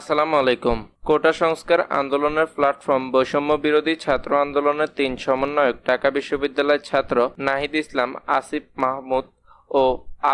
আসসালামু আলাইকুম। কোটা সংস্কার আন্দোলনের প্ল্যাটফর্ম বৈষম্য বিরোধী ছাত্র আন্দোলনের ৩ সমন্বয়ক ঢাকা বিশ্ববিদ্যালয়ের ছাত্র নাহিদ ইসলাম, আসিফ মাহমুদ ও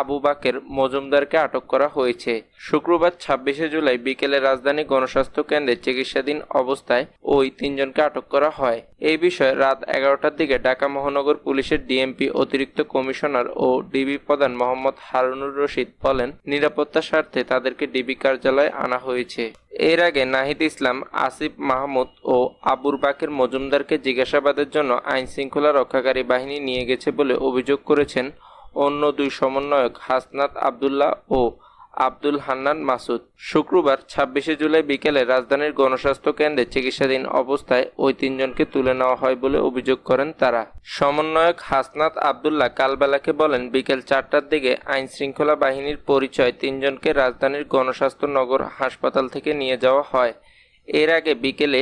আবু বাকের মজুমদারকে আটক করা হয়েছে। শুক্রবার ২৬শে জুলাই বিকেলে রাজধানী গণস্বাস্থ্য কেন্দ্রে চিকিৎসাধীন অবস্থায় ওই তিনজনকে আটক করা হয়। এই বিষয়ে রাত ১১টার দিকে ঢাকা মহানগর পুলিশের ডিএমপি অতিরিক্ত কমিশনার ও ডিবি প্রধান মোহাম্মদ হারুনুর রশিদ বলেন, নিরাপত্তার স্বার্থে তাদেরকে ডিবি কার্যালয়ে আনা হয়েছে। এর আগে নাহিদ ইসলাম, আসিফ মাহমুদ ও আবুর বাকের মজুমদারকে জিজ্ঞাসাবাদের জন্য আইনশৃঙ্খলা রক্ষাকারী বাহিনী নিয়ে গেছে বলে অভিযোগ করেছেন অন্য দুই সমন্বয়ক হাসনাত আবদুল্লাহ ও আব্দুল হান্নান মাসুদ। শুক্রবার ২৬শে জুলাই বিকেলে রাজধানীর গণস্বাস্থ্য কেন্দ্রে চিকিৎসাধীন অবস্থায় ওই তিনজনকে তুলে নেওয়া হয় বলে অভিযোগ করেন তারা। সমন্বয়ক হাসনাত আবদুল্লাহ কালবেলাকে বলেন, বিকেল ৪টার দিকে আইনশৃঙ্খলা বাহিনীর পরিচয় তিনজনকে রাজধানীর গণস্বাস্থ্য নগর হাসপাতাল থেকে নিয়ে যাওয়া হয়। এর আগে বিকেলে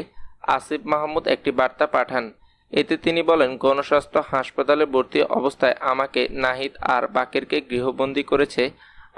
আসিফ মাহমুদ একটি বার্তা পাঠান। এতে তিনি বলেন, গণস্বাস্থ্য হাসপাতালে ভর্তি অবস্থায় আমাকে, নাহিদ আর বাকেরকে গৃহবন্দী করেছে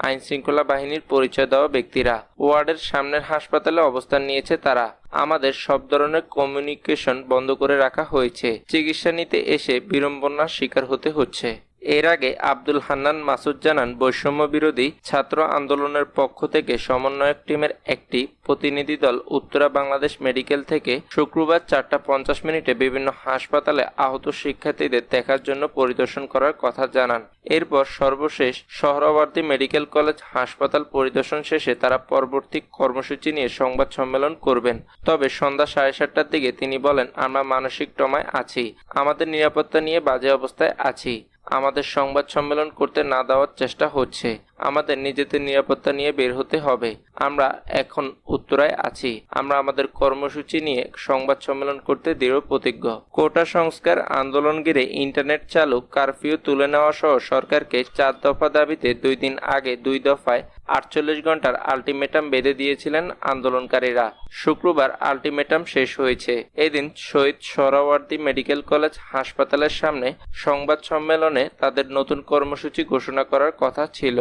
আইনশৃঙ্খলা বাহিনীর পরিচয় দেওয়া ব্যক্তিরা। ওয়ার্ডের সামনের হাসপাতালে অবস্থান নিয়েছে তারা। আমাদের সব ধরনের কমিউনিকেশন বন্ধ করে রাখা হয়েছে। চিকিৎসা নিতে এসে বিড়ম্বনার শিকার হতে হচ্ছে। এর আগে আব্দুল হান্নান মাসুদ জানান, বৈষম্য বিরোধী ছাত্র আন্দোলনের পক্ষ থেকে সমন্বয়ক টিমের একটি প্রতিনিধি দল উত্তরা বাংলাদেশ মেডিকেল থেকে শুক্রবার ৪টা ৫০ বিভিন্ন হাসপাতালে আহত শিক্ষার্থীদের দেখার জন্য পরিদর্শন করার কথা জানান। এরপর সর্বশেষ সোহরাওয়ার্দী মেডিকেল কলেজ হাসপাতাল পরিদর্শন শেষে তারা পরবর্তী কর্মসূচি নিয়ে সংবাদ সম্মেলন করবেন। তবে সন্ধ্যা ৭:৩০টার দিকে তিনি বলেন, আমরা মানসিক ট্রমায় আছি, আমাদের নিরাপত্তা নিয়ে বাজে অবস্থায় আছি। আমাদের সংবাদ সম্মেলন করতে না দেওয়ার চেষ্টা হচ্ছে। আমাদের নিজেদের নিরাপত্তা নিয়ে বের হতে হবে। আমরা এখন উত্তরায় আছি। আমরা আমাদের কর্মসূচি নিয়ে সংবাদ সম্মেলন করতে দৃঢ় প্রতিজ্ঞ। কোটা সংস্কার আন্দোলন ঘিরে ইন্টারনেট চালু, কারফিউ তুলে নেওয়া সহ সরকারকে ৪ দফা দাবিতে ২ দিন আগে ২ দফায় ৪৮ ঘন্টার আলটিমেটাম বেঁধে দিয়েছিলেন আন্দোলনকারীরা। শুক্রবার আলটিমেটাম শেষ হয়েছে। এদিন শহীদ সোহরাওয়ার্দী মেডিকেল কলেজ হাসপাতালের সামনে সংবাদ সম্মেলনে তাদের নতুন কর্মসূচি ঘোষণা করার কথা ছিল।